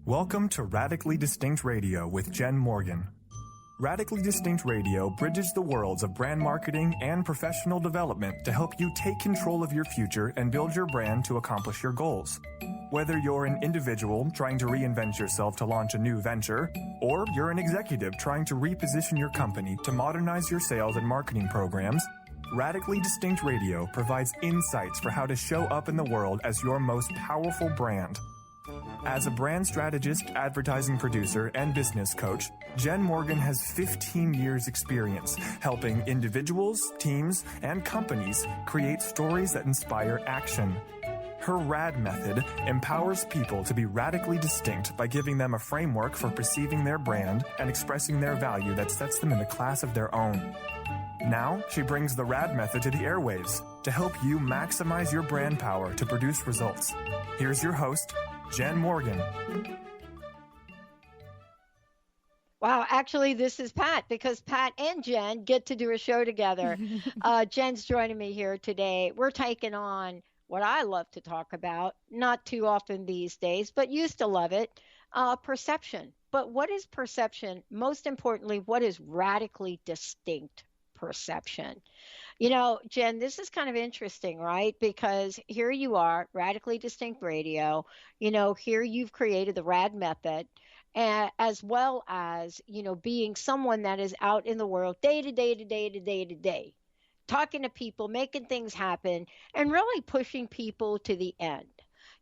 Welcome to Radically Distinct Radio with Jenn Morgan. Radically Distinct Radio bridges the worlds of brand marketing and professional development to help you take control of your future and build your brand to accomplish your goals. Whether you're an individual trying to reinvent yourself to launch a new venture, or you're an executive trying to reposition your company to modernize your sales and marketing programs, Radically Distinct Radio provides insights for how to show up in the world as your most powerful brand. As a brand strategist, advertising producer, and business coach, Jenn Morgan has 15 years experience helping individuals, teams, and companies create stories that inspire action. Her RAD method empowers people to be radically distinct by giving them a framework for perceiving their brand and expressing their value that sets them in a class of their own. Now, she brings the RAD method to the airwaves to help you maximize your brand power to produce results. Here's your host, Jenn Morgan. Wow, actually, this is Pat, because Pat and Jenn get to do a show together. Jenn's joining me here today. We're taking on what I love to talk about, not too often these days, but used to love it, perception. But what is perception? Most importantly, what is radically distinct perception? You know, Jenn, this is kind of interesting, right? Because here you are, Radically Distinct Radio. You know, here you've created the RAD method, as well as, you know, being someone that is out in the world day to day to day to day to day, talking to people, making things happen, and really pushing people to the end,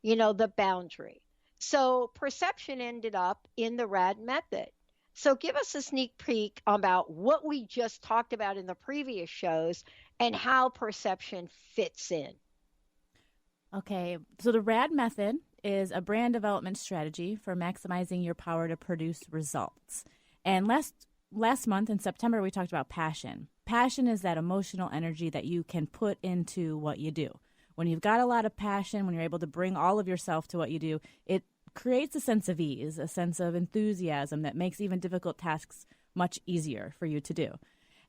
you know, the boundary. So perception ended up in the RAD method. So give us a sneak peek about what we just talked about in the previous shows and how perception fits in. Okay, so the RAD method is a brand development strategy for maximizing your power to produce results. And last month in September, we talked about passion. Passion is that emotional energy that you can put into what you do. When you've got a lot of passion, when you're able to bring all of yourself to what you do, it creates a sense of ease, a sense of enthusiasm that makes even difficult tasks much easier for you to do.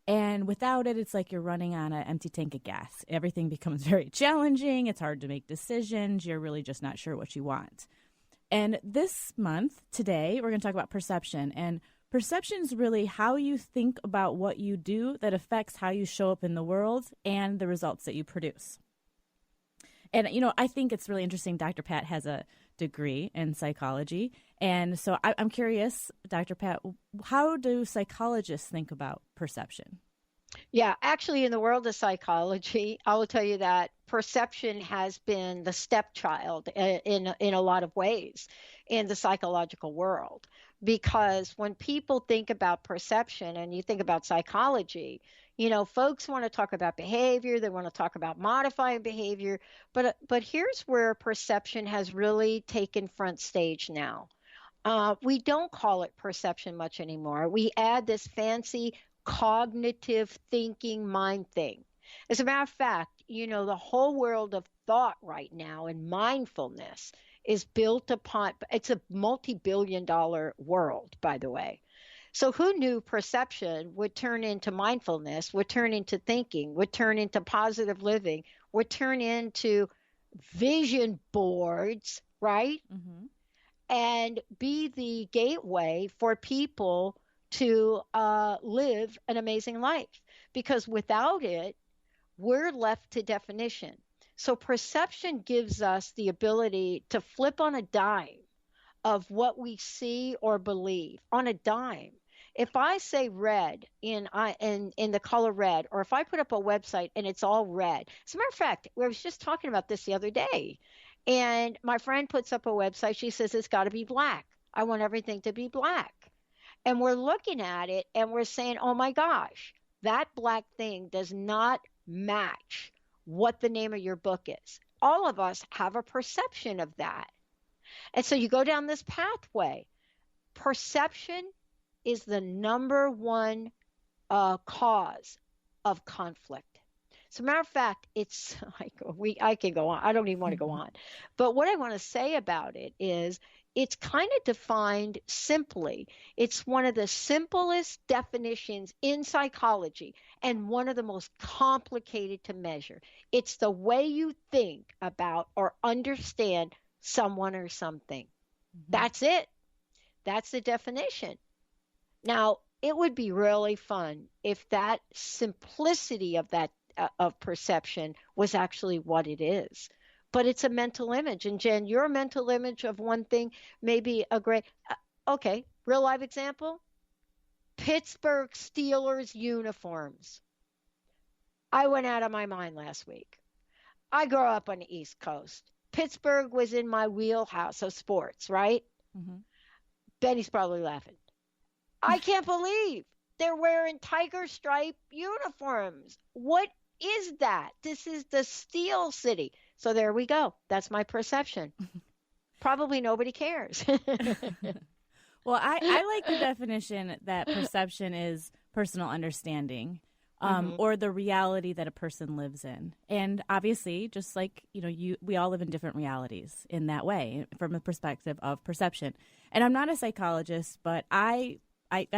And without it, it's like you're running on an empty tank of gas. Everything becomes very challenging. It's hard to make decisions. You're really just not sure what you want. And this month, today, we're going to talk about perception. And perception is really how you think about what you do that affects how you show up in the world and the results that you produce. And, you know, I think it's really interesting. Dr. Pat has a degree in psychology. And so I'm curious, Dr. Pat, how do psychologists think about perception? Yeah, actually, in the world of psychology, I will tell you that perception has been the stepchild in a lot of ways in the psychological world. Because when people think about perception and you think about psychology, you know, folks want to talk about behavior. They want to talk about modifying behavior. But here's where perception has really taken front stage now. We don't call it perception much anymore. We add this fancy cognitive thinking mind thing. As a matter of fact, you know, the whole world of thought right now and mindfulness is built upon, it's a multi-billion-dollar world, by the way. So who knew perception would turn into mindfulness, would turn into thinking, would turn into positive living, would turn into vision boards, right? Mm-hmm. And be the gateway for people to live an amazing life. Because without it, we're left to definition. So perception gives us the ability to flip on a dime of what we see or believe, on a dime. If I say red in the color red, or if I put up a website and it's all red, as a matter of fact, I was just talking about this the other day, and my friend puts up a website. She says it's got to be black. I want everything to be black. And we're looking at it and we're saying, oh my gosh, that black thing does not match what the name of your book is. All of us have a perception of that. And so you go down this pathway. Perception is the number one cause of conflict. As a matter of fact, it's like I can go on. I don't even want to go on. But what I want to say about it is it's kind of defined simply. It's one of the simplest definitions in psychology and one of the most complicated to measure. It's the way you think about or understand someone or something. Mm-hmm. That's it. That's the definition. Now, it would be really fun if that simplicity of that of perception was actually what it is. But it's a mental image. And Jen, your mental image of one thing may be a great, okay, real live example, Pittsburgh Steelers uniforms. I went out of my mind last week. I grew up on the East Coast. Pittsburgh was in my wheelhouse of sports, right? Mm-hmm. Betty's probably laughing. I can't believe they're wearing tiger stripe uniforms. What is that? This is the Steel City. So there we go. That's my perception. Probably nobody cares. Well, I like the definition that perception is personal understanding, or the reality that a person lives in. And obviously, just like, we all live in different realities in that way from the perspective of perception. And I'm not a psychologist, but I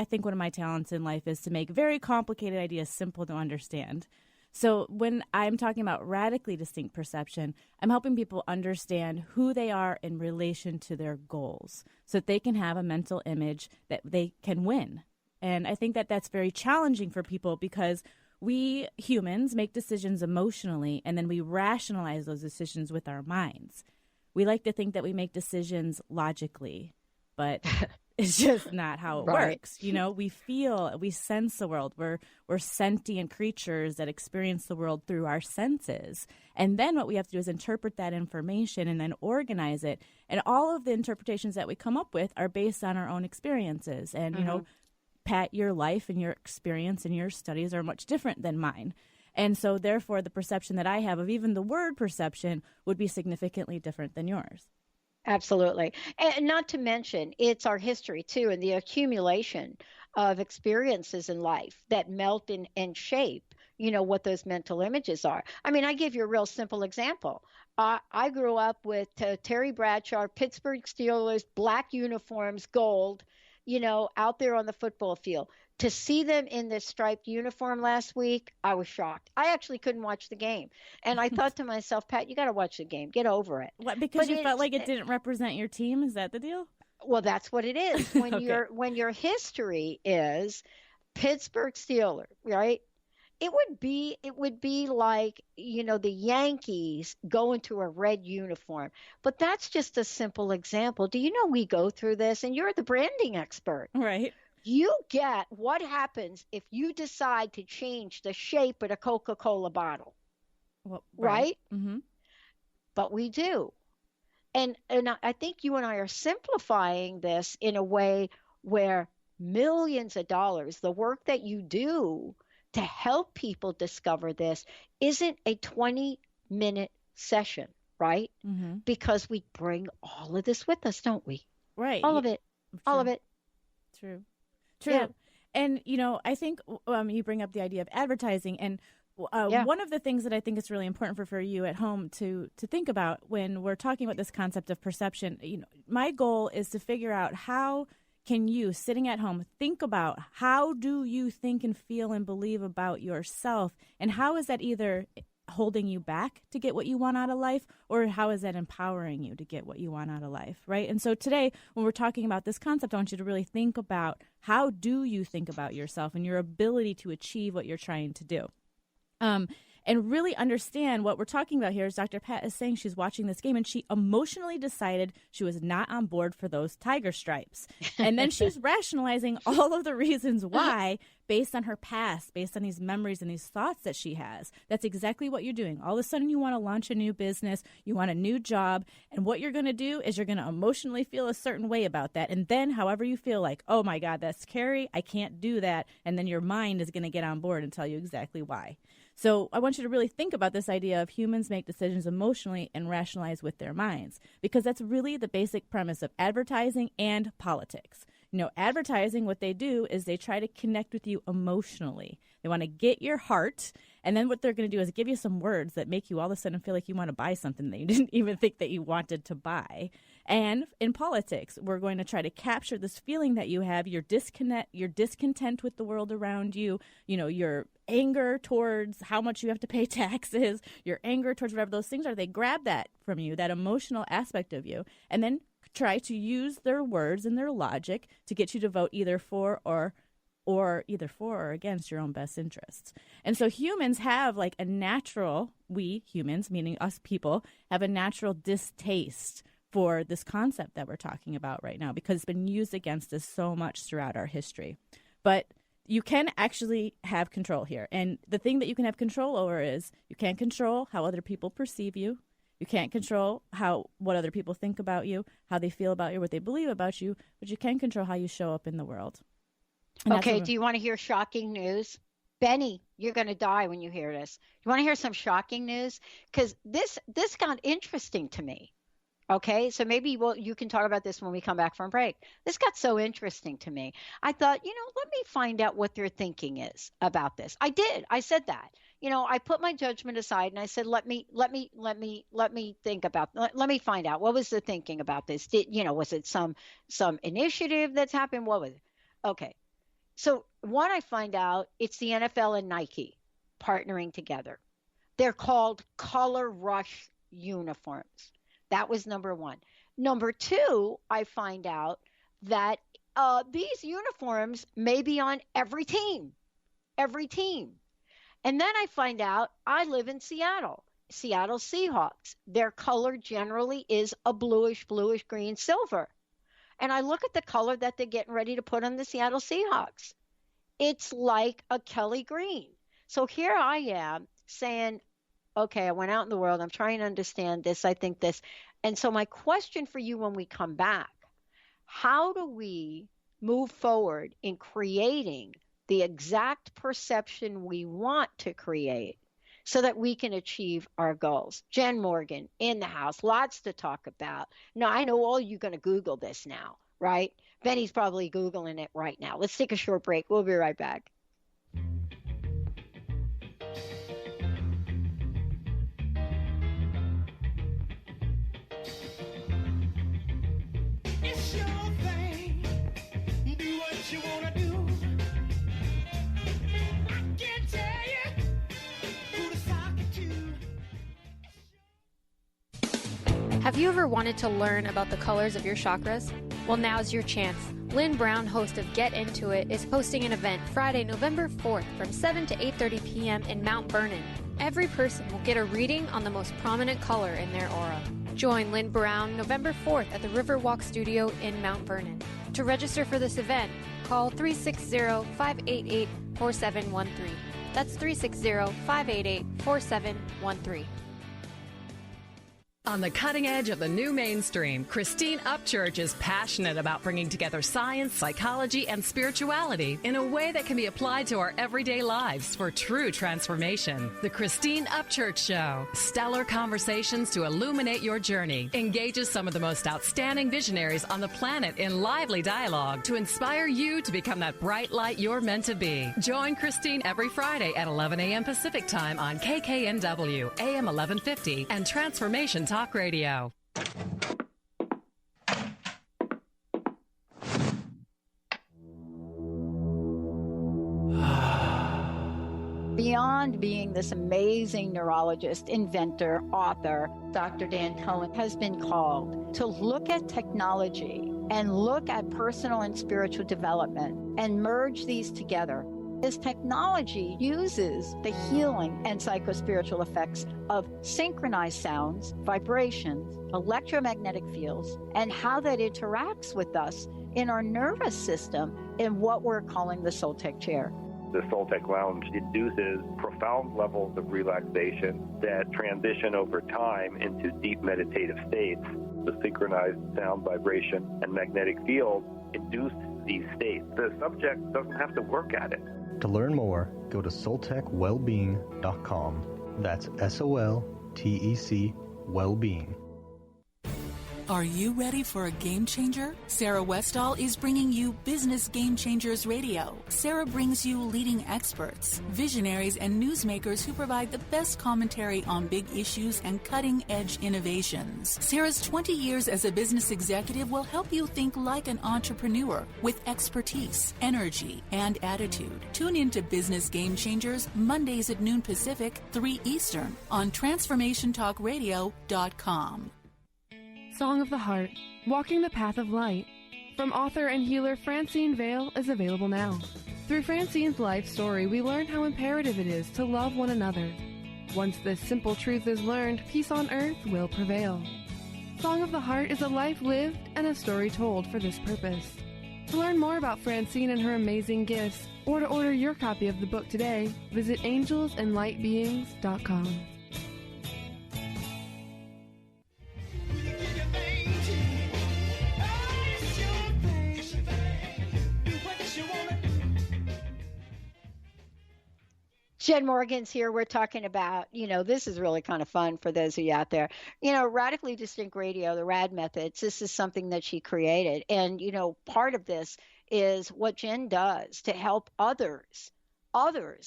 think one of my talents in life is to make very complicated ideas simple to understand. So when I'm talking about radically distinct perception, I'm helping people understand who they are in relation to their goals so that they can have a mental image that they can win. And I think that that's very challenging for people because we humans make decisions emotionally and then we rationalize those decisions with our minds. We like to think that we make decisions logically, but it's just not how it works. We feel, we sense the world. We're sentient creatures that experience the world through our senses. And then what we have to do is interpret that information and then organize it. And all of the interpretations that we come up with are based on our own experiences. And, Pat, your life and your experience and your studies are much different than mine. And so, therefore, the perception that I have of even the word perception would be significantly different than yours. Absolutely. And not to mention, it's our history, too, and the accumulation of experiences in life that melt and shape, what those mental images are. I mean, I give you a real simple example. I grew up with Terry Bradshaw, Pittsburgh Steelers, black uniforms, gold, out there on the football field. To see them in this striped uniform last week, I was shocked. I actually couldn't watch the game. And I thought to myself, Pat, you got to watch the game. Get over it. What, because you felt like it didn't represent your team? Is that the deal? Well, that's what it is. When Okay. when your history is Pittsburgh Steelers, right? It would be like, the Yankees going to a red uniform. But that's just a simple example. Do you know we go through this? And you're the branding expert. Right. You get what happens if you decide to change the shape of the Coca-Cola bottle, Well, right? Mm-hmm. But we do. And I think you and I are simplifying this in a way where millions of dollars, the work that you do to help people discover this, isn't a 20-minute session, right? Mm-hmm. Because we bring all of this with us, don't we? Right. All of it. True. All of it. True. Yeah. And, I think you bring up the idea of advertising. And one of the things that I think is really important for you at home to think about when we're talking about this concept of perception, my goal is to figure out how can you, sitting at home, think about how do you think and feel and believe about yourself, and how is that either holding you back to get what you want out of life, or how is that empowering you to get what you want out of life, right? And so today, when we're talking about this concept, I want you to really think about how do you think about yourself and your ability to achieve what you're trying to do. And really understand what we're talking about here is Dr. Pat is saying she's watching this game and she emotionally decided she was not on board for those tiger stripes. And then she's rationalizing all of the reasons why based on her past, based on these memories and these thoughts that she has. That's exactly what you're doing. All of a sudden you want to launch a new business, you want a new job, and what you're going to do is you're going to emotionally feel a certain way about that. And then however you feel like, oh my God, that's scary, I can't do that. And then your mind is going to get on board and tell you exactly why. So I want you to really think about this idea of humans make decisions emotionally and rationalize with their minds, because that's really the basic premise of advertising and politics. Advertising, what they do is they try to connect with you emotionally. They want to get your heart, and then what they're going to do is give you some words that make you all of a sudden feel like you want to buy something that you didn't even think that you wanted to buy. And in politics, we're going to try to capture this feeling that you have, your discontent with the world around you, your anger towards how much you have to pay taxes, your anger towards whatever those things are. They grab that from you, that emotional aspect of you, and then try to use their words and their logic to get you to vote either for or against your own best interests. And so humans have like a natural, we humans, meaning us people, have a natural distaste for this concept that we're talking about right now because it's been used against us so much throughout our history. But you can actually have control here. And the thing that you can have control over is you can't control how other people perceive you. You can't control what other people think about you, how they feel about you, what they believe about you, but you can control how you show up in the world. Okay, do you want to hear shocking news? Benny, you're going to die when you hear this. You want to hear some shocking news? Because this got interesting to me. Okay, so maybe you can talk about this when we come back from break. This got so interesting to me. I thought, let me find out what their thinking is about this. I did. I said that. I put my judgment aside and I said, let me think about. Let me find out what was the thinking about this. Was it some initiative that's happened? What was it? Okay, so what I find out, it's the NFL and Nike partnering together. They're called Color Rush uniforms. That was number one. Number two, I find out that these uniforms may be on every team. And then I find out I live in Seattle Seahawks. Their color generally is a bluish, green, silver. And I look at the color that they're getting ready to put on the Seattle Seahawks. It's like a Kelly green. So here I am saying, okay, I went out in the world. I'm trying to understand this. I think this. And so my question for you when we come back, how do we move forward in creating the exact perception we want to create so that we can achieve our goals? Jenn Morgan in the house, lots to talk about. Now, I know all you're going to Google this now, right? Benny's probably Googling it right now. Let's take a short break. We'll be right back. Have you ever wanted to learn about the colors of your chakras? Well, now's your chance. Lynn Brown, host of Get Into It, is hosting an event Friday, November 4th from 7 to 8:30 p.m. in Mount Vernon. Every person will get a reading on the most prominent color in their aura. Join Lynn Brown November 4th at the Riverwalk Studio in Mount Vernon. To register for this event, call 360-588-4713. That's 360-588-4713. On the cutting edge of the new mainstream, Christine Upchurch is passionate about bringing together science, psychology, and spirituality in a way that can be applied to our everyday lives for true transformation. The Christine Upchurch Show, stellar conversations to illuminate your journey, engages some of the most outstanding visionaries on the planet in lively dialogue to inspire you to become that bright light you're meant to be. Join Christine every Friday at 11 a.m. Pacific Time on KKNW, AM 1150, and Transformation Talk Radio. Beyond being this amazing neurologist, inventor, author, Dr. Dan Cohen has been called to look at technology and look at personal and spiritual development and merge these together. This technology uses the healing and psychospiritual effects of synchronized sounds, vibrations, electromagnetic fields, and how that interacts with us in our nervous system in what we're calling the Soul Tech chair. The Soul Tech Lounge induces profound levels of relaxation that transition over time into deep meditative states. The synchronized sound, vibration, and magnetic field induce these states. The subject doesn't have to work at it. To learn more, go to soltechwellbeing.com. That's SOLTEC Wellbeing. Are you ready for a game changer? Sarah Westall is bringing you Business Game Changers Radio. Sarah brings you leading experts, visionaries, and newsmakers who provide the best commentary on big issues and cutting-edge innovations. Sarah's 20 years as a business executive will help you think like an entrepreneur with expertise, energy, and attitude. Tune in to Business Game Changers Mondays at noon Pacific, 3 Eastern on TransformationTalkRadio.com. Song of the Heart Walking the Path of Light from author and healer Francine Vale is available now. Through Francine's life story, we learn how imperative it is to love one another. Once this simple truth is learned, peace on earth will prevail. Song of the Heart is a life lived and a story told for this purpose. To learn more about Francine and her amazing gifts, or to order your copy of the book today, visit angelsandlightbeings.com. Jenn Morgan's here. We're talking about, this is really kind of fun for those of you out there. Radically Distinct Radio, the RAD methods, this is something that she created. And, part of this is what Jenn does to help others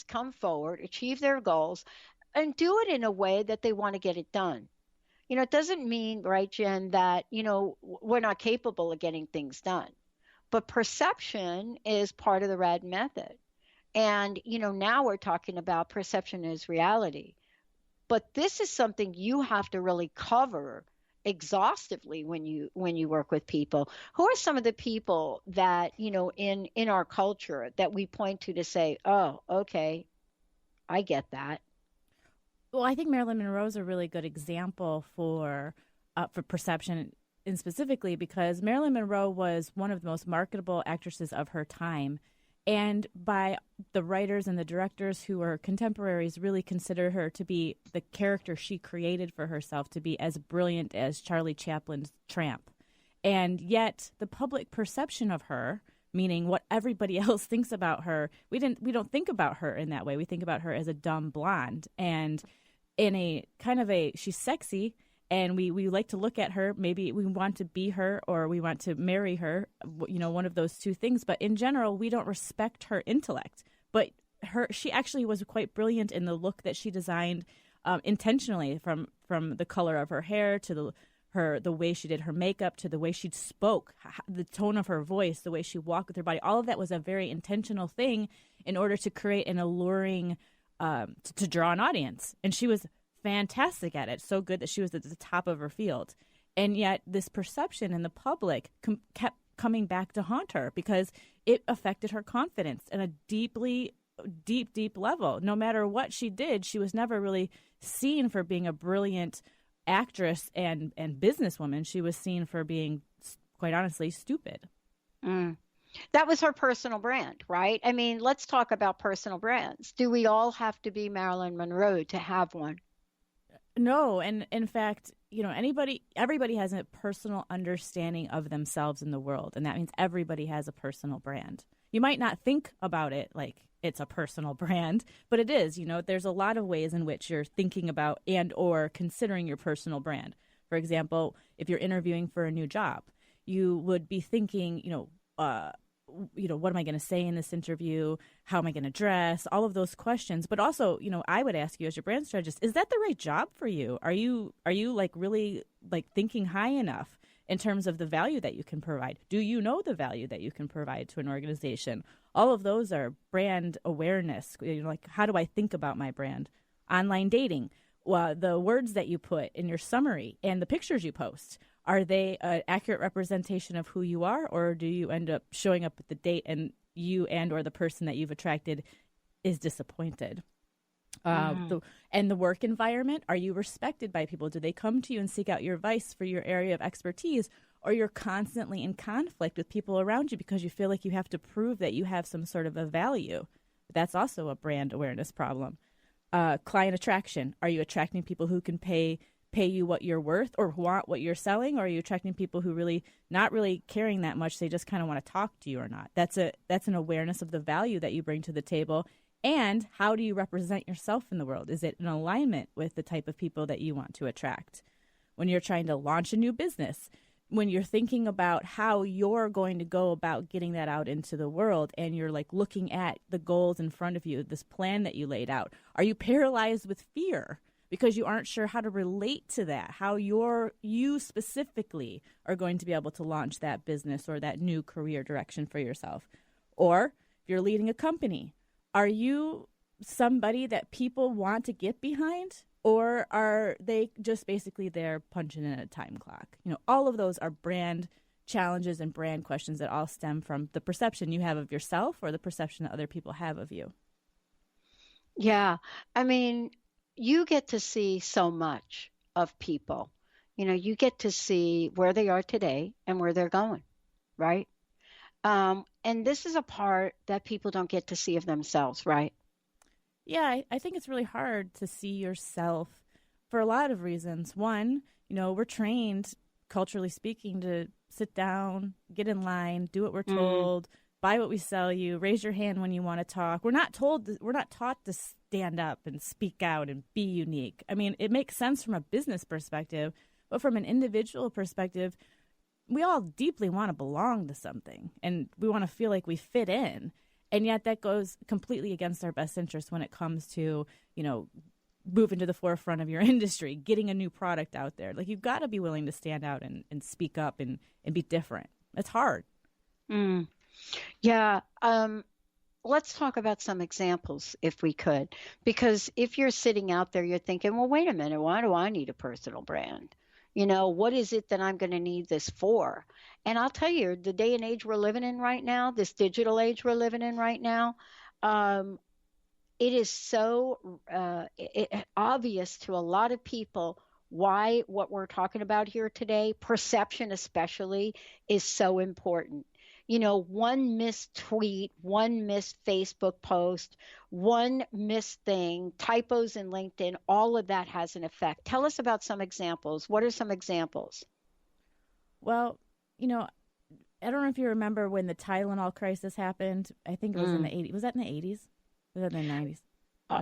come forward, achieve their goals, and do it in a way that they want to get it done. It doesn't mean, right, Jenn, that, we're not capable of getting things done. But perception is part of the RAD method. And, now we're talking about perception as reality. But this is something you have to really cover exhaustively when you work with people. Who are some of the people that, in our culture that we point to say, oh, okay, I get that? Well, I think Marilyn Monroe is a really good example for perception, and specifically because Marilyn Monroe was one of the most marketable actresses of her time. And by the writers and the directors who are contemporaries really consider her to be the character she created for herself, to be as brilliant as Charlie Chaplin's Tramp. And yet the public perception of her, meaning what everybody else thinks about her, we don't think about her in that way. We think about her as a dumb blonde. And in a kind of she's sexy, and we like to look at her. Maybe we want to be her or we want to marry her, one of those two things. But in general, we don't respect her intellect. But she actually was quite brilliant in the look that she designed intentionally, from the color of her hair to the way she did her makeup to the way she spoke, the tone of her voice, the way she walked with her body. All of that was a very intentional thing in order to create an alluring, to draw an audience. And she was fantastic at it, so good that she was at the top of her field. And yet this perception in the public kept coming back to haunt her because it affected her confidence in a deep level. No matter what she did, she was never really seen for being a brilliant actress and businesswoman. She was seen for being, quite honestly, stupid. That was her personal brand, right? I mean, let's talk about personal brands. Do we all have to be Marilyn Monroe to have one? No, and in fact, everybody has a personal understanding of themselves in the world, and that means everybody has a personal brand. You might not think about it like it's a personal brand, but it is. There's a lot of ways in which you're thinking about and or considering your personal brand. For example, if you're interviewing for a new job, you would be thinking, what am I going to say in this interview? How am I going to dress? All of those questions. But also, I would ask you as your brand strategist, is that the right job for you? Are you really thinking high enough in terms of the value that you can provide? Do you know the value that you can provide to an organization? All of those are brand awareness. How do I think about my brand? Online dating. Well, the words that you put in your summary and the pictures you post, are they an accurate representation of who you are, or do you end up showing up at the date and you and or the person that you've attracted is disappointed? The work environment, are you respected by people? Do they come to you and seek out your advice for your area of expertise, or you're constantly in conflict with people around you because you feel like you have to prove that you have some sort of a value? That's also a brand awareness problem. Client attraction, are you attracting people who can pay you what you're worth or want what you're selling, or are you attracting people who really not really caring that much, they just kind of want to talk to you or not? That's an awareness of the value that you bring to the table. And how do you represent yourself in the world? Is it in alignment with the type of people that you want to attract? When you're trying to launch a new business, when you're thinking about how you're going to go about getting that out into the world, and you're looking at the goals in front of you, this plan that you laid out, are you paralyzed with fear because you aren't sure how to relate to that, how you specifically are going to be able to launch that business or that new career direction for yourself? Or if you're leading a company, are you somebody that people want to get behind? or are they just basically there punching in a time clock? All of those are brand challenges and brand questions that all stem from the perception you have of yourself or the perception that other people have of you. Yeah. I mean, you get to see so much of people. You get to see where they are today and where they're going, right? And this is a part that people don't get to see of themselves, right? Yeah, I think it's really hard to see yourself for a lot of reasons. One, we're trained, culturally speaking, to sit down, get in line, do what we're told, buy what we sell you, raise your hand when you want to talk. We're not taught to stand up and speak out and be unique. I mean, it makes sense from a business perspective, but from an individual perspective, we all deeply want to belong to something, and we want to feel like we fit in. And yet that goes completely against our best interest when it comes to, moving to the forefront of your industry, getting a new product out there. Like, you've got to be willing to stand out and speak up and be different. It's hard. Yeah. Let's talk about some examples if we could, because if you're sitting out there, you're thinking, well, wait a minute, why do I need a personal brand? What is it that I'm going to need this for? And I'll tell you, the day and age we're living in right now, this digital age we're living in right now, it is so obvious to a lot of people why what we're talking about here today, perception especially, is so important. One missed tweet, one missed Facebook post, one missed thing, typos in LinkedIn, all of that has an effect. Tell us about some examples. What are some examples? Well, I don't know if you remember when the Tylenol crisis happened. I think it was in the 80s. Was that in the 80s? Was that in the 90s?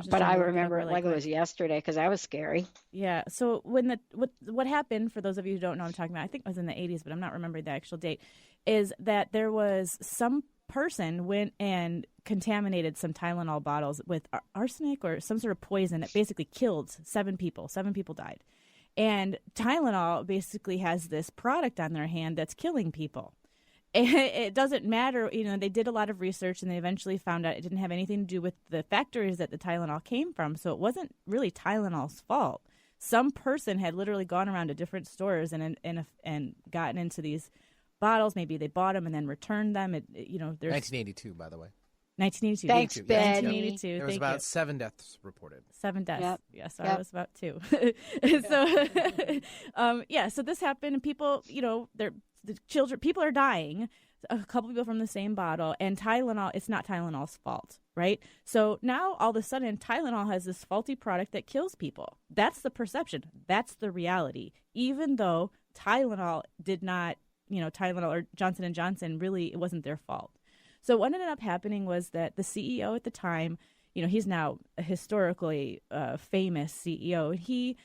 But I remember it like it was yesterday because that was scary. Yeah. So when what happened, for those of you who don't know what I'm talking about, I think it was in the 80s, but I'm not remembering the actual date, is that there was some person went and contaminated some Tylenol bottles with arsenic or some sort of poison that basically killed 7 people. 7 people died. And Tylenol basically has this product on their hand that's killing people. It doesn't matter, they did a lot of research and they eventually found out it didn't have anything to do with the factories that the Tylenol came from. So it wasn't really Tylenol's fault. Some person had literally gone around to different stores and gotten into these bottles. Maybe they bought them and then returned them. There's 1982, by the way. 1982. Thanks, Ben. 1982. There was about 7 deaths reported. 7 deaths. Yep. Yeah, so Yep. I was about 2. So, so this happened, and people, people are dying. A couple people from the same bottle, and Tylenol, it's not Tylenol's fault, right? So now all of a sudden, Tylenol has this faulty product that kills people. That's the perception. That's the reality. Even though Tylenol did not, Tylenol or Johnson & Johnson, really, it wasn't their fault. So what ended up happening was that the CEO at the time, he's now a historically famous CEO. He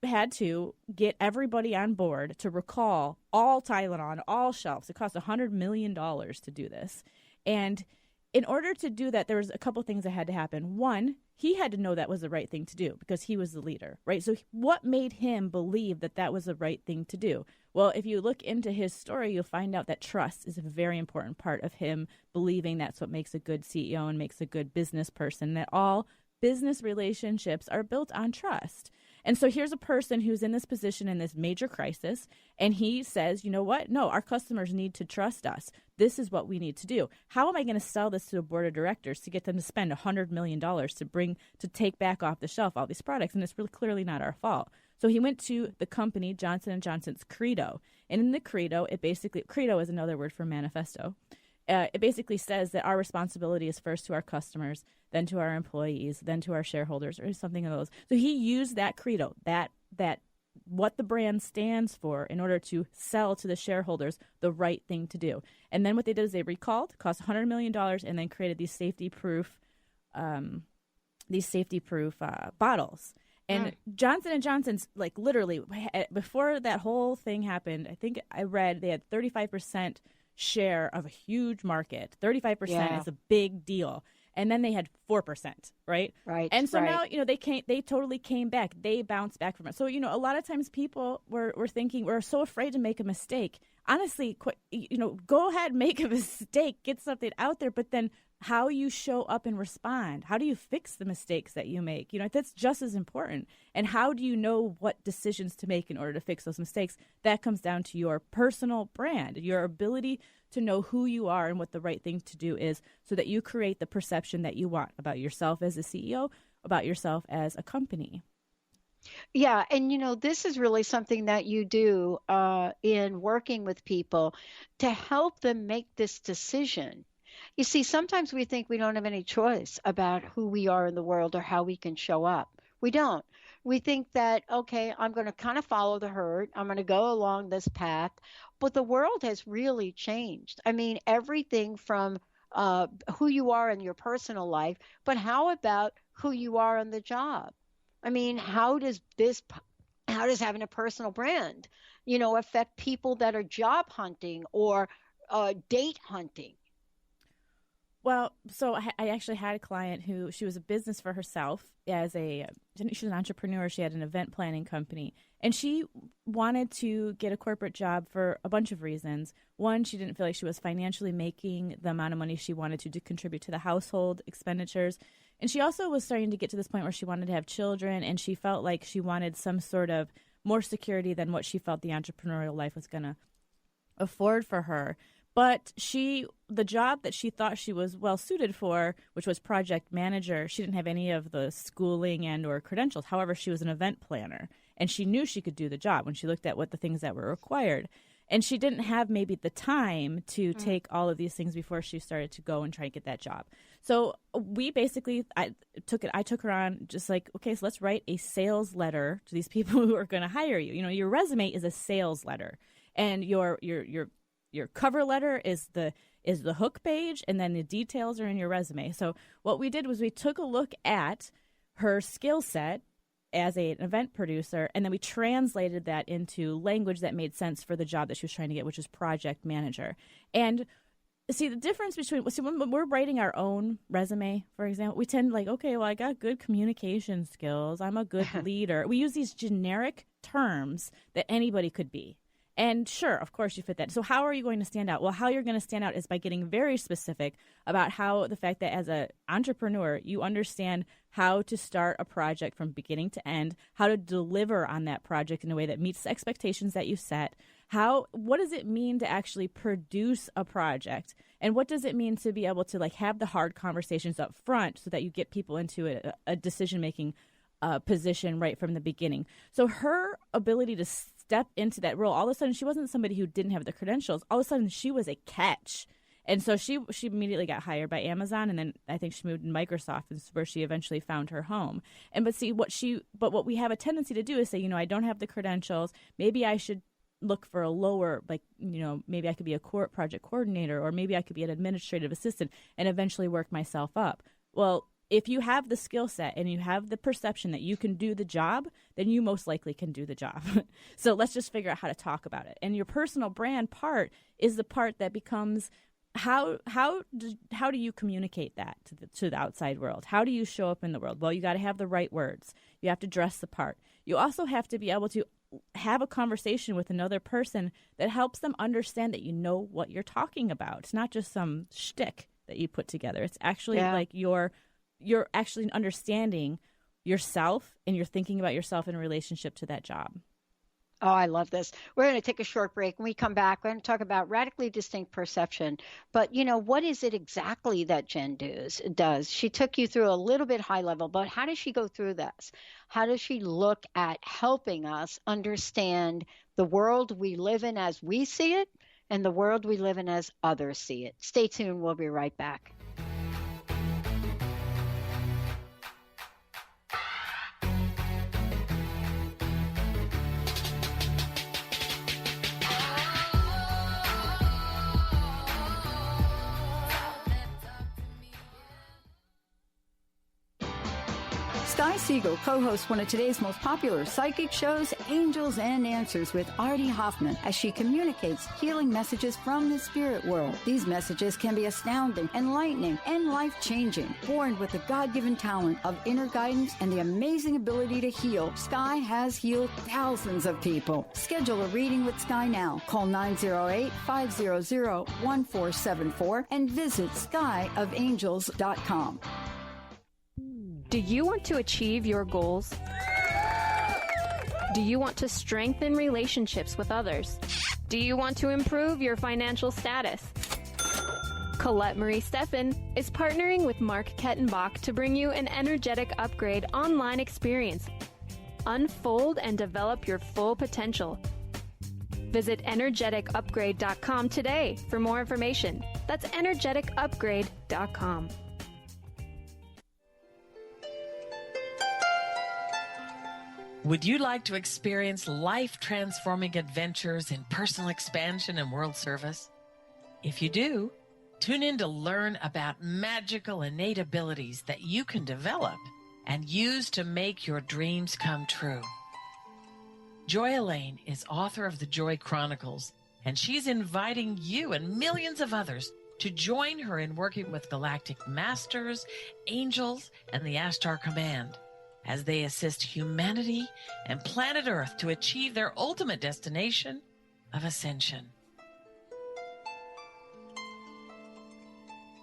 had to get everybody on board to recall all Tylenol on all shelves. It cost $100 million to do this. And in order to do that, there was a couple things that had to happen. One, he had to know that was the right thing to do because he was the leader, right? So what made him believe that that was the right thing to do? Well, if you look into his story, you'll find out that trust is a very important part of him believing that's what makes a good CEO and makes a good business person, that all business relationships are built on trust. And so here's a person who's in this position in this major crisis, and he says, you know what? No, our customers need to trust us. This is what we need to do. How am I going to sell this to a board of directors to get them to spend $100 million to take back off the shelf all these products? And it's really clearly not our fault. So he went to the company, Johnson & Johnson's Credo. And in the Credo, Credo is another word for manifesto. It basically says that our responsibility is first to our customers, then to our employees, then to our shareholders, or something of those. So he used that credo, that what the brand stands for, in order to sell to the shareholders the right thing to do. And then what they did is they recalled, cost $100 million, and then created these safety-proof bottles. And Johnson & Johnson's, literally, before that whole thing happened, I think I read they had 35% share of a huge market. 35% is a big deal. And then they had 4%, right? Right. And so now, they totally came back. They bounced back from it. So, a lot of times people were thinking, we're so afraid to make a mistake. Honestly, go ahead, make a mistake, get something out there, but then how you show up and respond. How do you fix the mistakes that you make? That's just as important. And how do you know what decisions to make in order to fix those mistakes? That comes down to your personal brand, your ability to know who you are and what the right thing to do is, so that you create the perception that you want about yourself as a CEO, about yourself as a company. Yeah, and this is really something that you do in working with people to help them make this decision. You see, sometimes we think we don't have any choice about who we are in the world or how we can show up. We don't. We think that, okay, I'm going to kind of follow the herd. I'm going to go along this path. But the world has really changed. I mean, everything from who you are in your personal life, but how about who you are on the job? I mean, how does having a personal brand, affect people that are job hunting or date hunting? Well, so I actually had a client who, she was a business for herself she was an entrepreneur. She had an event planning company, and she wanted to get a corporate job for a bunch of reasons. One, she didn't feel like she was financially making the amount of money she wanted to contribute to the household expenditures. And she also was starting to get to this point where she wanted to have children, and she felt like she wanted some sort of more security than what she felt the entrepreneurial life was going to afford for her. But the job that she thought she was well suited for, which was project manager, she didn't have any of the schooling and or credentials. However, she was an event planner, and she knew she could do the job when she looked at what the things that were required. And she didn't have maybe the time to take all of these things before she started to go and try to get that job. So we basically, I took her on just like, okay, so let's write a sales letter to these people who are going to hire you. Your resume is a sales letter, and your cover letter is the hook page, and then the details are in your resume. So what we did was we took a look at her skill set as an event producer, and then we translated that into language that made sense for the job that she was trying to get, which is project manager. And see, the difference between, when we're writing our own resume, for example, we tend like, okay, well, I got good communication skills. I'm a good leader. We use these generic terms that anybody could be. And sure, of course, you fit that. So how are you going to stand out? Well, how you're going to stand out is by getting very specific about how the fact that as an entrepreneur, you understand how to start a project from beginning to end, how to deliver on that project in a way that meets the expectations that you set. What does it mean to actually produce a project? And what does it mean to be able to have the hard conversations up front so that you get people into a decision-making position right from the beginning? So her ability to step into that role, all of a sudden she wasn't somebody who didn't have the credentials. All of a sudden she was a catch. And so she immediately got hired by Amazon, and then I think she moved to Microsoft, where she eventually found her home. But what we have a tendency to do is say, I don't have the credentials. Maybe I should look for a lower, maybe I could be a project coordinator, or maybe I could be an administrative assistant and eventually work myself up. Well, if you have the skill set and you have the perception that you can do the job, then you most likely can do the job. So let's just figure out how to talk about it. And your personal brand part is the part that becomes how do you communicate that to the outside world? How do you show up in the world? Well, you got to have the right words. You have to dress the part. You also have to be able to have a conversation with another person that helps them understand that you know what you're talking about. It's not just some shtick that you put together. It's actually like you're actually understanding yourself, and you're thinking about yourself in relationship to that job. Oh, I love this. We're going to take a short break. When we come back, we're going to talk about radically distinct perception. But, what is it exactly that Jenn does? She took you through a little bit high level, but how does she go through this? How does she look at helping us understand the world we live in as we see it and the world we live in as others see it? Stay tuned. We'll be right back. Sky Siegel co-hosts one of today's most popular psychic shows, Angels and Answers, with Artie Hoffman, as she communicates healing messages from the spirit world. These messages can be astounding, enlightening, and life-changing. Born with the God-given talent of inner guidance and the amazing ability to heal, Sky has healed thousands of people. Schedule a reading with Sky now. Call 908-500-1474 and visit skyofangels.com. Do you want to achieve your goals? Do you want to strengthen relationships with others? Do you want to improve your financial status? Colette Marie Steffen is partnering with Mark Kettenbach to bring you an energetic upgrade online experience. Unfold and develop your full potential. Visit energeticupgrade.com today for more information. That's energeticupgrade.com. Would you like to experience life-transforming adventures in personal expansion and world service? If you do, tune in to learn about magical innate abilities that you can develop and use to make your dreams come true. Joy Elaine is author of the Joy Chronicles, and she's inviting you and millions of others to join her in working with galactic masters, angels, and the Ashtar Command as they assist humanity and planet Earth to achieve their ultimate destination of ascension.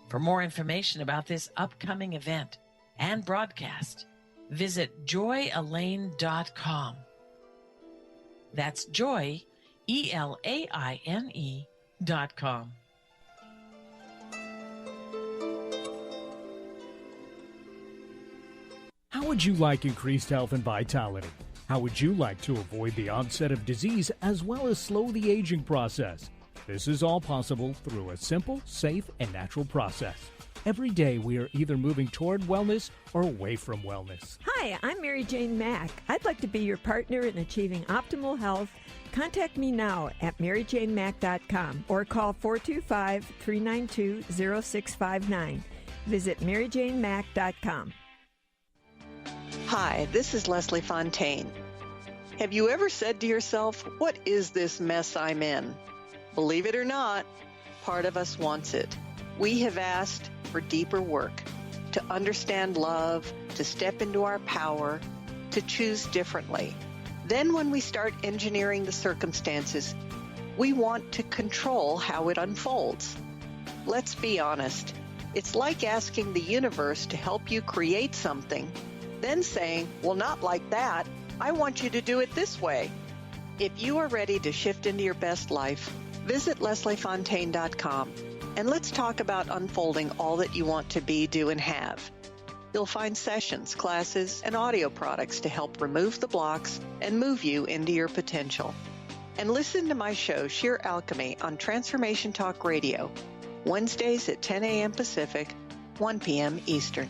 For more information about this upcoming event and broadcast, visit joyelaine.com. That's joy, ELAINE.com. How would you like increased health and vitality? How would you like to avoid the onset of disease as well as slow the aging process? This is all possible through a simple, safe, and natural process. Every day we are either moving toward wellness or away from wellness. Hi, I'm Mary Jane Mack. I'd like to be your partner in achieving optimal health. Contact me now at maryjanemack.com or call 425-392-0659. Visit maryjanemack.com. Hi, this is Leslie Fontaine. Have you ever said to yourself, what is this mess I'm in? Believe it or not, part of us wants it. We have asked for deeper work, to understand love, to step into our power, to choose differently. Then when we start engineering the circumstances, we want to control how it unfolds. Let's be honest. It's like asking the universe to help you create something, then saying, well, not like that. I want you to do it this way. If you are ready to shift into your best life, visit lesliefontaine.com and let's talk about unfolding all that you want to be, do, and have. You'll find sessions, classes, and audio products to help remove the blocks and move you into your potential. And listen to my show, Sheer Alchemy, on Transformation Talk Radio, Wednesdays at 10 a.m. Pacific, 1 p.m. Eastern.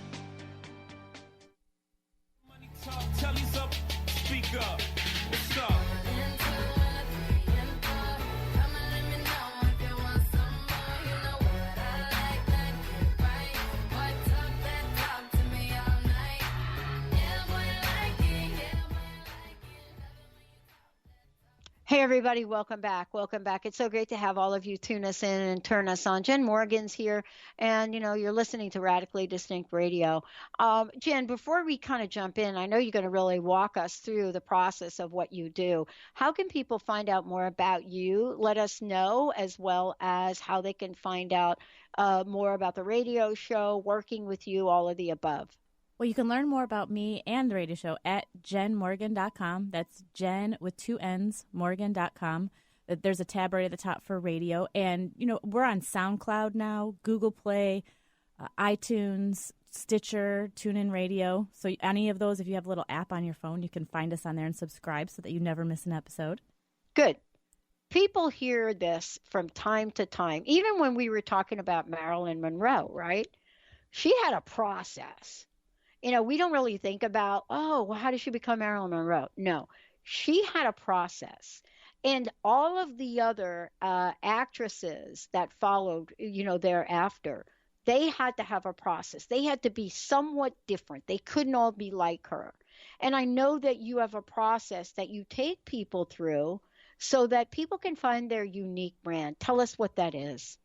Tell me something, speak up. What's up? Hey, everybody. Welcome back. Welcome back. It's so great to have all of you tune us in and turn us on. Jenn Morgan's here, and, you're listening to Radically Distinct Radio. Jenn, before we kind of jump in, I know you're going to really walk us through the process of what you do. How can people find out more about you? Let us know, as well as how they can find out more about the radio show, working with you, all of the above. Well, you can learn more about me and the radio show at jennmorgan.com. That's Jenn with 2 N's, Morgan.com. There's a tab right at the top for radio. And, we're on SoundCloud now, Google Play, iTunes, Stitcher, TuneIn Radio. So any of those, if you have a little app on your phone, you can find us on there and subscribe so that you never miss an episode. Good. People hear this from time to time. Even when we were talking about Marilyn Monroe, right? She had a process. We don't really think about, how did she become Marilyn Monroe? No, she had a process. And all of the other actresses that followed, thereafter, They had to have a process. They had to be somewhat different. They couldn't all be like her. And I know that you have a process that you take people through so that people can find their unique brand. Tell us what that is.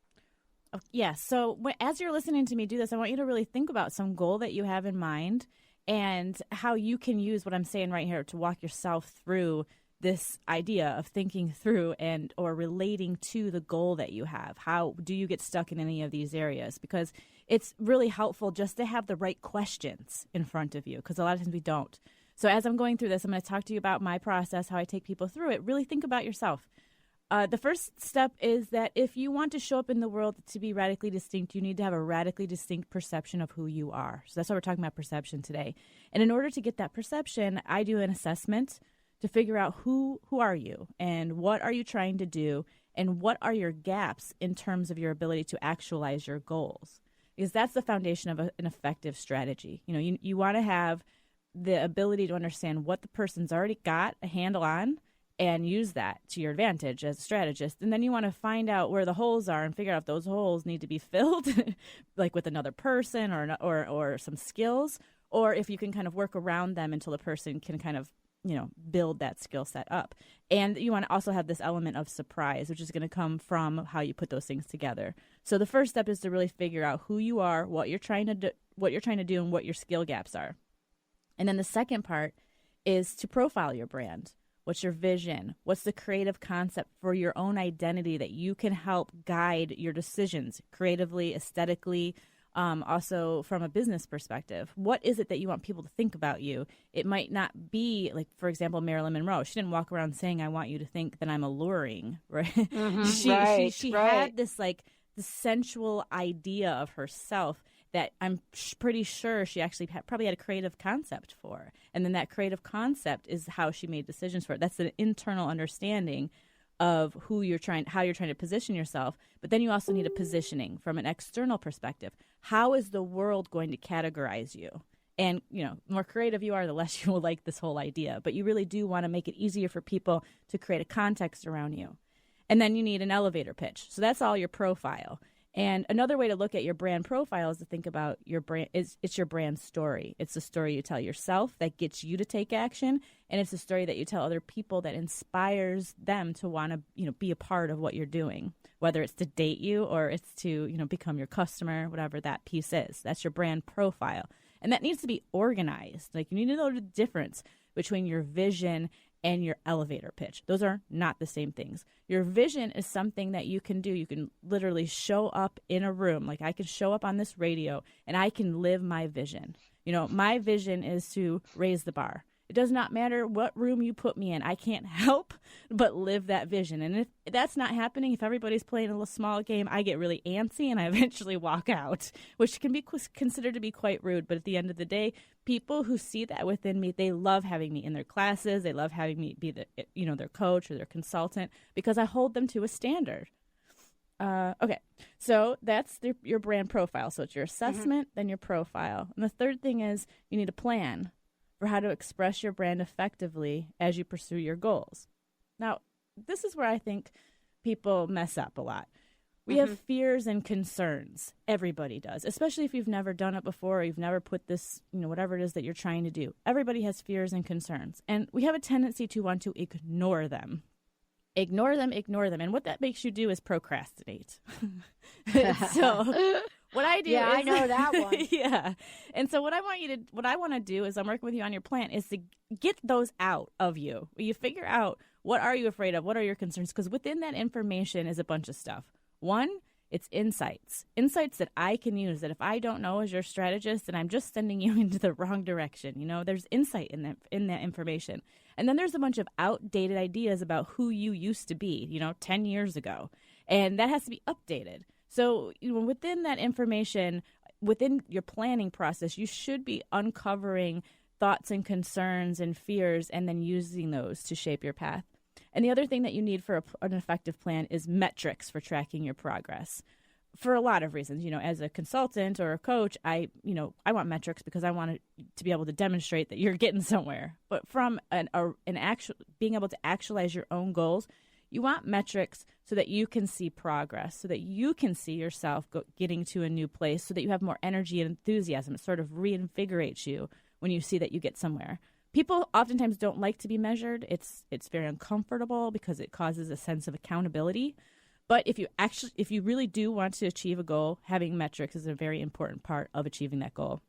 Yes. So as you're listening to me do this, I want you to really think about some goal that you have in mind and how you can use what I'm saying right here to walk yourself through this idea of thinking through and or relating to the goal that you have. How do you get stuck in any of these areas? Because it's really helpful just to have the right questions in front of you, because a lot of times we don't. So as I'm going through this, I'm going to talk to you about my process, how I take people through it. Really think about yourself. The first step is that if you want to show up in the world to be radically distinct, you need to have a radically distinct perception of who you are. So that's why we're talking about perception today. And in order to get that perception, I do an assessment to figure out who are you and what are you trying to do and what are your gaps in terms of your ability to actualize your goals. Because that's the foundation of an effective strategy. You know, you want to have the ability to understand what the person's already got a handle on and use that to your advantage as a strategist. And then you want to find out where the holes are and figure out if those holes need to be filled, like with another person or some skills, or if you can kind of work around them until the person can kind of, you know, build that skill set up. And you want to also have this element of surprise, which is going to come from how you put those things together. So the first step is to really figure out who you are, what you're trying to do, and what your skill gaps are. And then the second part is to profile your brand. What's your vision? What's the creative concept for your own identity that you can help guide your decisions creatively, aesthetically, also from a business perspective? What is it that you want people to think about you? It might not be, like, for example, Marilyn Monroe. She didn't walk around saying, I want you to think that I'm alluring, right? Mm-hmm. She had this, like, the sensual idea of herself that I'm pretty sure she actually probably had a creative concept for. And then that creative concept is how she made decisions for it. That's an internal understanding of how you're trying to position yourself. But then you also need a positioning from an external perspective. How is the world going to categorize you? And, you know, the more creative you are, the less you will like this whole idea. But you really do want to make it easier for people to create a context around you. And then you need an elevator pitch. So that's all your profile. And another way to look at your brand profile is to think about your brand. It's your brand story. It's the story you tell yourself that gets you to take action, and it's the story that you tell other people that inspires them to want to, you know, be a part of what you're doing. Whether it's to date you or it's to, you know, become your customer, whatever that piece is. That's your brand profile, and that needs to be organized. Like, you need to know the difference between your vision and your elevator pitch. Those are not the same things. Your vision is something that you can do. You can literally show up in a room. Like, I can show up on this radio and I can live my vision. You know, my vision is to raise the bar. It does not matter what room you put me in. I can't help but live that vision. And if that's not happening, if everybody's playing a little small game, I get really antsy and I eventually walk out, which can be considered to be quite rude. But at the end of the day, people who see that within me, they love having me in their classes. They love having me be their coach or their consultant, because I hold them to a standard. Okay, so that's your brand profile. So it's your assessment, then your profile. And the third thing is you need a plan for how to express your brand effectively as you pursue your goals. Now, this is where I think people mess up a lot. We have fears and concerns. Everybody does, especially if you've never done it before or you've never put this, you know, whatever it is that you're trying to do. Everybody has fears and concerns, and we have a tendency to want to ignore them. Ignore them. And what that makes you do is procrastinate. So what I do I know that one. Yeah. And so what I want to do is I'm working with you on your plan is to get those out of you. You figure out, what are you afraid of? What are your concerns? Because within that information is a bunch of stuff. One, it's insights that I can use, that if I don't know as your strategist, then I'm just sending you into the wrong direction. You know, there's insight in that information. And then there's a bunch of outdated ideas about who you used to be, you know, 10 years ago. And that has to be updated. So, you know, within that information, within your planning process, you should be uncovering thoughts and concerns and fears and then using those to shape your path. And the other thing that you need for an effective plan is metrics for tracking your progress. For a lot of reasons, you know, as a consultant or a coach, I want metrics because I want to be able to demonstrate that you're getting somewhere. But from being able to actualize your own goals, You want metrics so that you can see progress, so that you can see yourself getting to a new place, so that you have more energy and enthusiasm. It sort of reinvigorates you when you see that you get somewhere. People oftentimes don't like to be measured. It's very uncomfortable because it causes a sense of accountability. But if you really do want to achieve a goal, having metrics is a very important part of achieving that goal.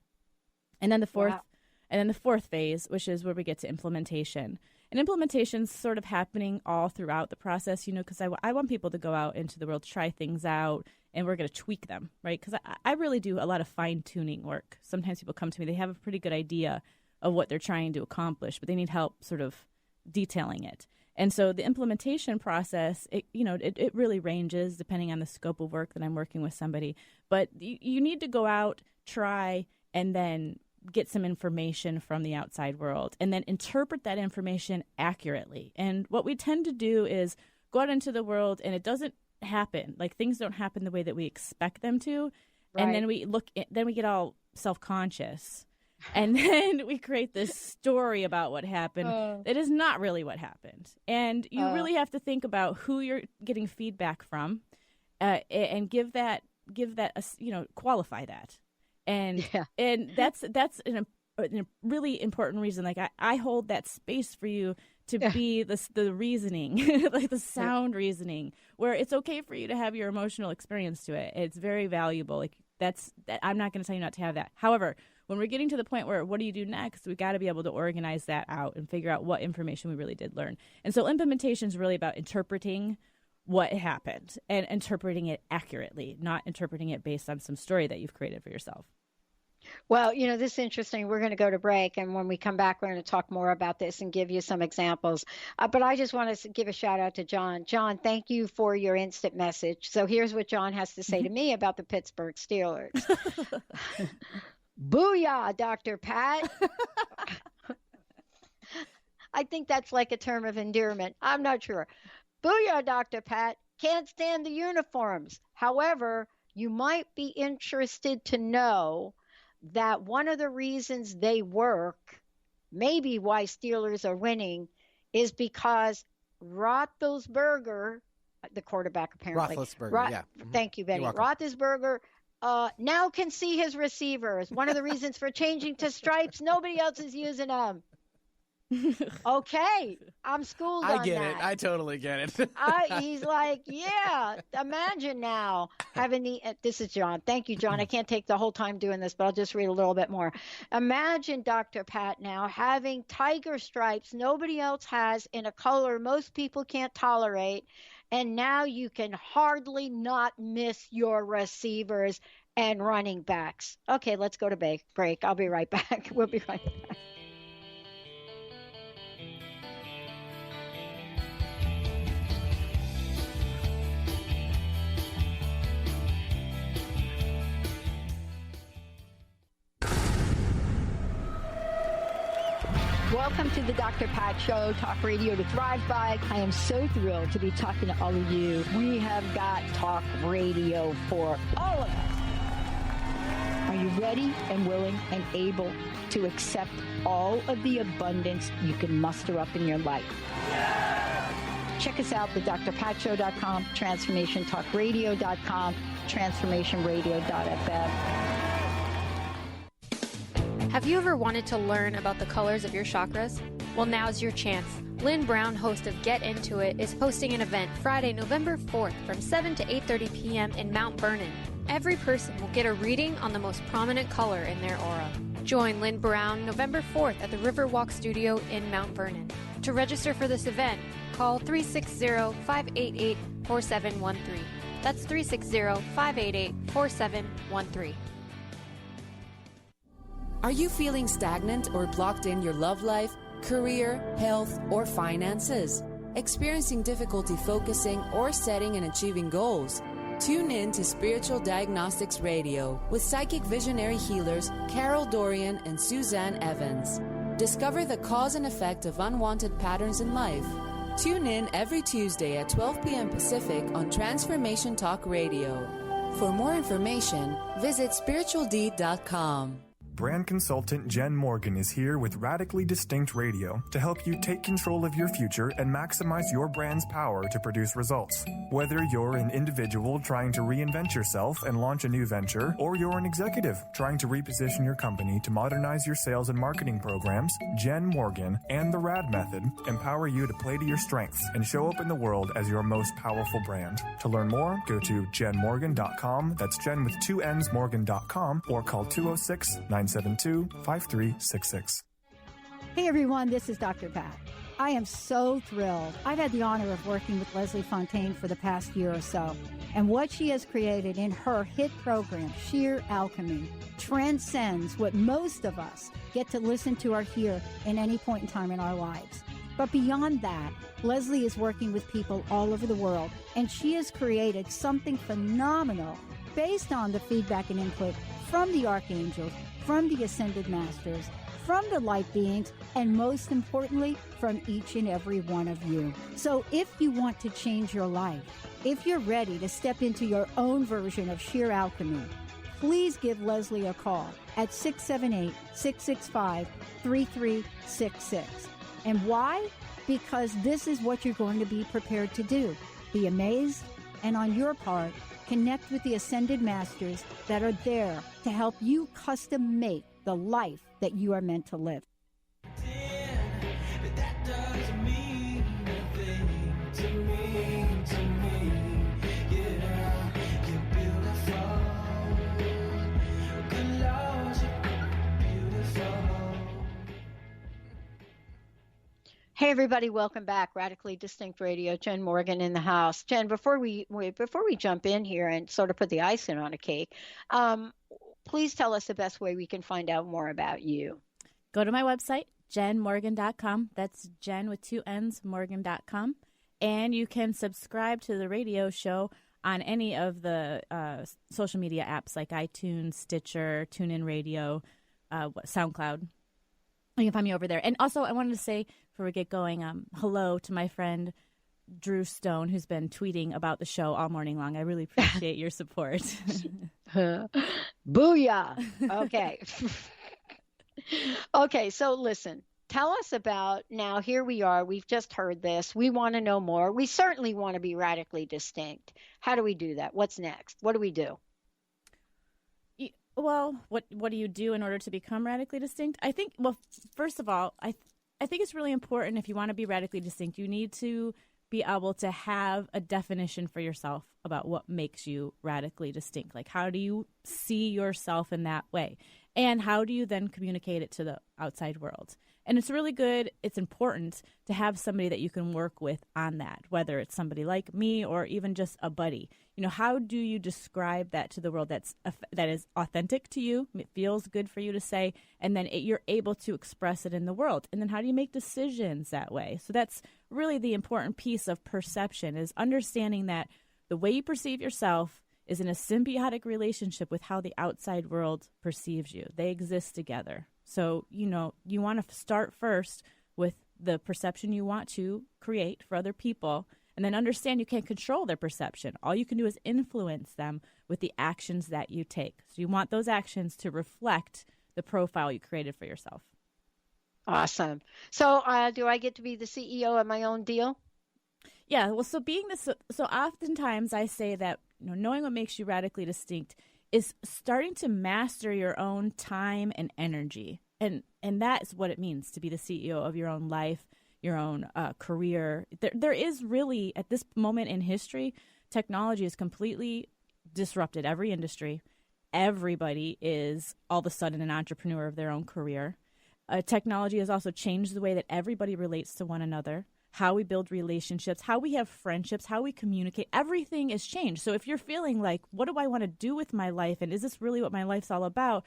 And then the fourth phase, which is where we get to implementation. And implementation's sort of happening all throughout the process, because I want people to go out into the world, try things out, and we're going to tweak them, right? Because I really do a lot of fine-tuning work. Sometimes people come to me, they have a pretty good idea of what they're trying to accomplish, but they need help sort of detailing it. And so the implementation process, it really ranges depending on the scope of work that I'm working with somebody. But you need to go out, try, and then get some information from the outside world, and then interpret that information accurately. And what we tend to do is go out into the world, and it doesn't happen. Like, things don't happen the way that we expect them to. Right. And then we get all self-conscious. And then we create this story about what happened that is not really what happened. And you really have to think about who you're getting feedback from, and give that qualify that. And that's a really important reason. Like, I hold that space for you to be the reasoning, like the sound reasoning, where it's okay for you to have your emotional experience to it. It's very valuable. Like, I'm not going to tell you not to have that. However, when we're getting to the point where what do you do next, we got to be able to organize that out and figure out what information we really did learn. And so implementation is really about interpreting what happened and interpreting it accurately, not interpreting it based on some story that you've created for yourself. Well, this is interesting. We're going to go to break, and when we come back, we're going to talk more about this and give you some examples. But I just want to give a shout out to John. John, thank you for your instant message. So here's what John has to say to me about the Pittsburgh Steelers. Booyah, Dr. Pat. I think that's like a term of endearment. I'm not sure. Booyah, Dr. Pat. Can't stand the uniforms. However, you might be interested to know that one of the reasons they work, maybe why Steelers are winning, is because Roethlisberger, the quarterback apparently. Roethlisberger, Thank you, Benny. Roethlisberger now can see his receivers. One of the reasons for changing to stripes, nobody else is using them. Okay, I'm schooled on that. I get it. I totally get it. He's like, yeah, imagine now having this is John. Thank you, John. I can't take the whole time doing this, but I'll just read a little bit more. Imagine, Dr. Pat, now having tiger stripes nobody else has in a color most people can't tolerate, and now you can hardly not miss your receivers and running backs. Okay, let's go to break. I'll be right back. We'll be right back. Welcome to the Dr. Pat Show, talk radio to thrive by. I am so thrilled to be talking to all of you. We have got talk radio for all of us. Are you ready and willing and able to accept all of the abundance you can muster up in your life? Check us out, thedrpatshow.com, transformationtalkradio.com, transformationradio.fm. Have you ever wanted to learn about the colors of your chakras? Well, now's your chance. Lynn Brown, host of Get Into It, is hosting an event Friday, November 4th from 7 to 8:30 p.m. in Mount Vernon. Every person will get a reading on the most prominent color in their aura. Join Lynn Brown November 4th at the Riverwalk Studio in Mount Vernon. To register for this event, call 360-588-4713. That's 360-588-4713. Are you feeling stagnant or blocked in your love life, career, health, or finances? Experiencing difficulty focusing or setting and achieving goals? Tune in to Spiritual Diagnostics Radio with psychic visionary healers Carol Dorian and Suzanne Evans. Discover the cause and effect of unwanted patterns in life. Tune in every Tuesday at 12 p.m. Pacific on Transformation Talk Radio. For more information, visit spiritualdeed.com. brand consultant Jenn Morgan is here with Radically Distinct Radio to help you take control of your future and maximize your brand's power to produce results. Whether you're an individual trying to reinvent yourself and launch a new venture, or you're an executive trying to reposition your company to modernize your sales and marketing programs, Jenn Morgan and the RAD method empower you to play to your strengths and show up in the world as your most powerful brand. To learn more, go to jennmorgan.com. That's Jen with 2 N's Morgan.com, or call 206-972-5366. Hey everyone, this is Dr. Pat. I am so thrilled. I've had the honor of working with Leslie Fontaine for the past year or so, and what she has created in her hit program, Sheer Alchemy, transcends what most of us get to listen to or hear in any point in time in our lives. But beyond that, Leslie is working with people all over the world, and she has created something phenomenal based on the feedback and input from the archangels, from the ascended masters, from the light beings, and most importantly, from each and every one of you. So if you want to change your life, if you're ready to step into your own version of sheer alchemy, please give Leslie a call at 678-665-3366. And why? Because this is what you're going to be prepared to do. Be amazed, and on your part, connect with the ascended masters that are there to help you custom make the life that you are meant to live. Hey everybody, welcome back. Radically Distinct Radio. Jenn Morgan in the house. Jenn, before we jump in here and sort of put the icing on a cake, please tell us the best way we can find out more about you. Go to my website, jennmorgan.com. That's Jen with 2 N's, Morgan.com. And you can subscribe to the radio show on any of the social media apps like iTunes, Stitcher, TuneIn Radio, SoundCloud. You can find me over there. And also, I wanted to say, before we get going, hello to my friend Drew Stone, who's been tweeting about the show all morning long. I really appreciate your support. Booyah! Okay. Okay, so listen. Tell us about, now here we are. We've just heard this. We want to know more. We certainly want to be radically distinct. How do we do that? What's next? What do we do? Well, what do you do in order to become radically distinct? I think, well, first of all, I think it's really important, if you want to be radically distinct, you need to be able to have a definition for yourself about what makes you radically distinct. Like, how do you see yourself in that way? And how do you then communicate it to the outside world? And it's really good, it's important to have somebody that you can work with on that, whether it's somebody like me or even just a buddy. You know, how do you describe that to the world that is authentic to you, it feels good for you to say, and then you're able to express it in the world? And then how do you make decisions that way? So that's really the important piece of perception, is understanding that the way you perceive yourself is in a symbiotic relationship with how the outside world perceives you. They exist together. So, you know, you want to start first with the perception you want to create for other people, and then understand you can't control their perception. All you can do is influence them with the actions that you take. So you want those actions to reflect the profile you created for yourself. Awesome. So do I get to be the CEO of my own deal? Yeah, well, so oftentimes I say that, you know, knowing what makes you radically distinct is starting to master your own time and energy. And that's what it means to be the CEO of your own life, your own career. There is really, at this moment in history, technology has completely disrupted every industry. Everybody is all of a sudden an entrepreneur of their own career. Technology has also changed the way that everybody relates to one another, how we build relationships, how we have friendships, how we communicate. Everything has changed. So if you're feeling like, what do I want to do with my life? And is this really what my life's all about?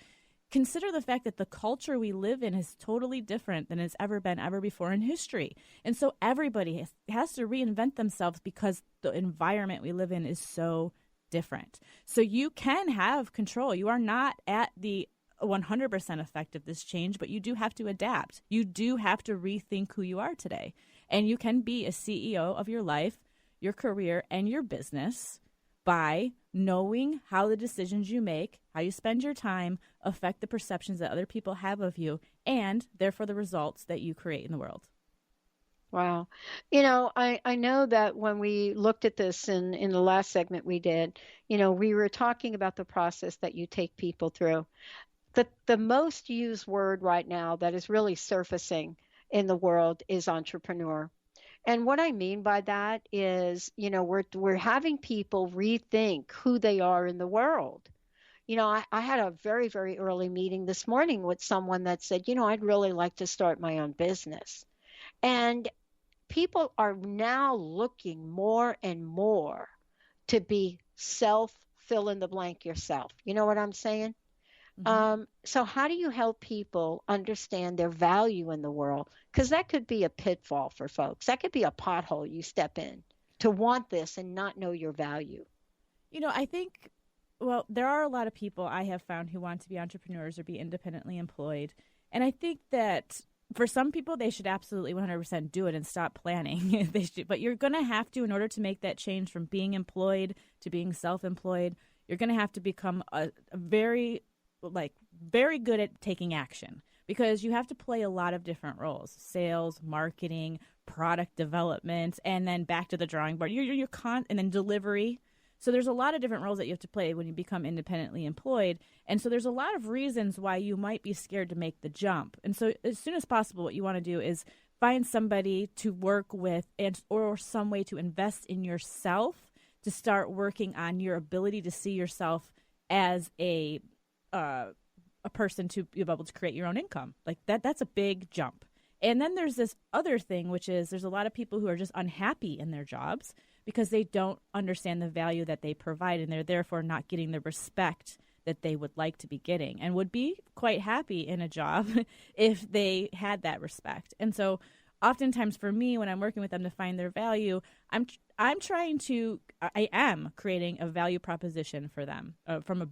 Consider the fact that the culture we live in is totally different than it's ever been ever before in history. And so everybody has to reinvent themselves because the environment we live in is so different. So you can have control. You are not at the 100% effect of this change, but you do have to adapt. You do have to rethink who you are today. And you can be a CEO of your life, your career, and your business by knowing how the decisions you make, how you spend your time, affect the perceptions that other people have of you, and therefore the results that you create in the world. Wow. I know that when we looked at this in the last segment we did, we were talking about the process that you take people through. The most used word right now that is really surfacing in the world is entrepreneur. And what I mean by that is, we're having people rethink who they are in the world. I had a very, very early meeting this morning with someone that said, I'd really like to start my own business. And people are now looking more and more to be fill in the blank yourself. You know what I'm saying? So how do you help people understand their value in the world? Because that could be a pitfall for folks. That could be a pothole you step in to want this and not know your value. I think, there are a lot of people I have found who want to be entrepreneurs or be independently employed. And I think that for some people, they should absolutely 100% do it and stop planning. But you're going to have to, in order to make that change from being employed to being self-employed, you're going to have to become a very good at taking action, because you have to play a lot of different roles: sales, marketing, product development, and then back to the drawing board. And then delivery. So there's a lot of different roles that you have to play when you become independently employed. And so there's a lot of reasons why you might be scared to make the jump. And so as soon as possible, what you want to do is find somebody to work with or some way to invest in yourself to start working on your ability to see yourself as a person to be able to create your own income. Like that's a big jump. And then there's this other thing, which is there's a lot of people who are just unhappy in their jobs because they don't understand the value that they provide, and they're therefore not getting the respect that they would like to be getting, and would be quite happy in a job if they had that respect. And so oftentimes for me, when I'm working with them to find their value, I am creating a value proposition for them from a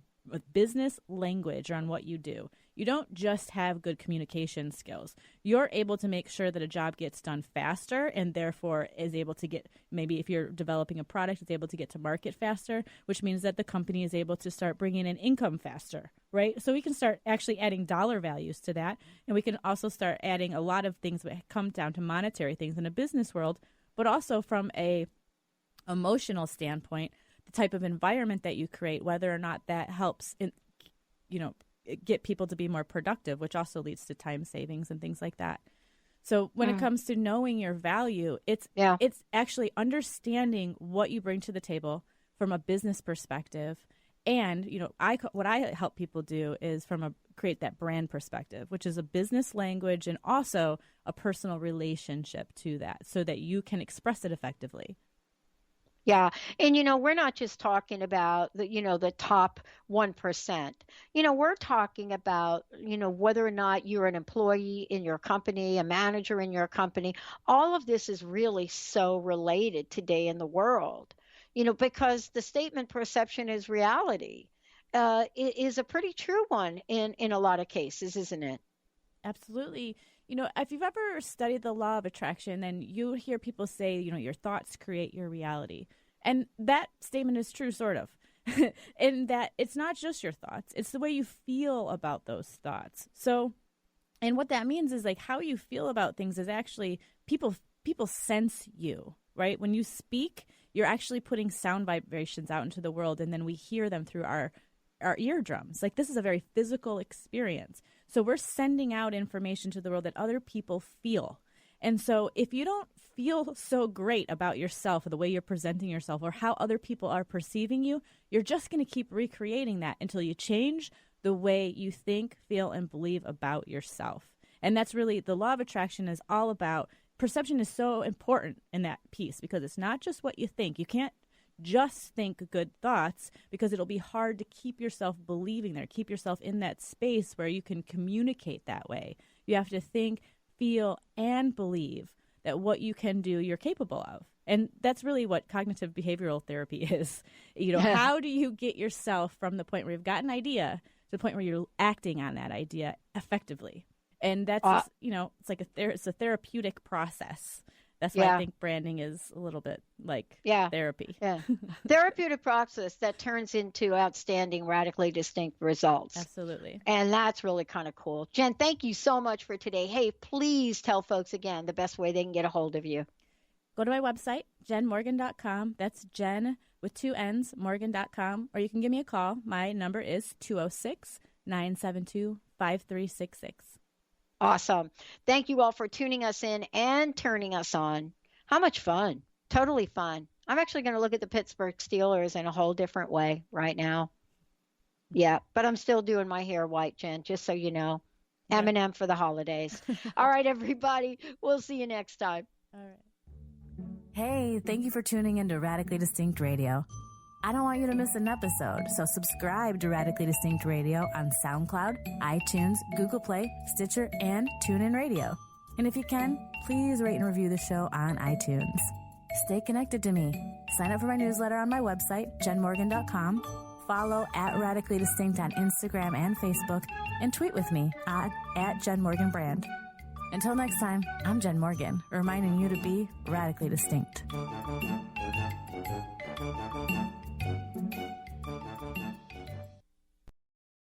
business language on what you do. You don't just have good communication skills. You're able to make sure that a job gets done faster, and therefore is able to get, maybe if you're developing a product, it's able to get to market faster, which means that the company is able to start bringing in income faster, right? So we can start actually adding dollar values to that, and we can also start adding a lot of things that come down to monetary things in a business world, but also from a emotional standpoint, the type of environment that you create, whether or not that helps get people to be more productive, which also leads to time savings and things like that. So when it comes to knowing your value, it's actually understanding what you bring to the table from a business perspective. And, what I help people do is create that brand perspective, which is a business language and also a personal relationship to that so that you can express it effectively. Yeah. And, we're not just talking about the top 1%. We're talking about, whether or not you're an employee in your company, a manager in your company. All of this is really so related today in the world, because the statement perception is reality is a pretty true one in a lot of cases, isn't it? Absolutely. If you've ever studied the law of attraction, then you hear people say, your thoughts create your reality. And that statement is true, sort of, in that it's not just your thoughts. It's the way you feel about those thoughts. So, and what that means is like how you feel about things is actually people sense you, right? When you speak, you're actually putting sound vibrations out into the world, and then we hear them through our eardrums. Like this is a very physical experience. So we're sending out information to the world that other people feel. And so if you don't feel so great about yourself or the way you're presenting yourself or how other people are perceiving you, you're just going to keep recreating that until you change the way you think, feel, and believe about yourself. And that's really the law of attraction is all about. Perception is so important in that piece because it's not just what you think. You can't just think good thoughts because it'll be hard to keep yourself believing there, keep yourself in that space where you can communicate that way. You have to think, feel, and believe that what you can do, you're capable of. And that's really what cognitive behavioral therapy is. How do you get yourself from the point where you've got an idea to the point where you're acting on that idea effectively? And that's just, it's like it's a therapeutic process That's why I think branding is a little bit like therapy. Yeah. Therapeutic process that turns into outstanding, radically distinct results. Absolutely. And that's really kind of cool. Jenn, thank you so much for today. Hey, please tell folks again the best way they can get a hold of you. Go to my website, jennmorgan.com. That's Jenn with 2 N's, morgan.com. Or you can give me a call. My number is 206-972-5366. Awesome. Thank you all for tuning us in and turning us on. How much fun. Totally fun. I'm actually going to look at the Pittsburgh Steelers in a whole different way right now. Yeah, but I'm still doing my hair white, Jenn, just so you know. Yeah. M&M for the holidays. All right, everybody. We'll see you next time. All right. Hey, thank you for tuning into Radically Distinct Radio. I don't want you to miss an episode, so subscribe to Radically Distinct Radio on SoundCloud, iTunes, Google Play, Stitcher, and TuneIn Radio. And if you can, please rate and review the show on iTunes. Stay connected to me. Sign up for my newsletter on my website, jennmorgan.com. Follow at Radically Distinct on Instagram and Facebook, and tweet with me at Jenn Morgan Brand. Until next time, I'm Jenn Morgan, reminding you to be radically distinct.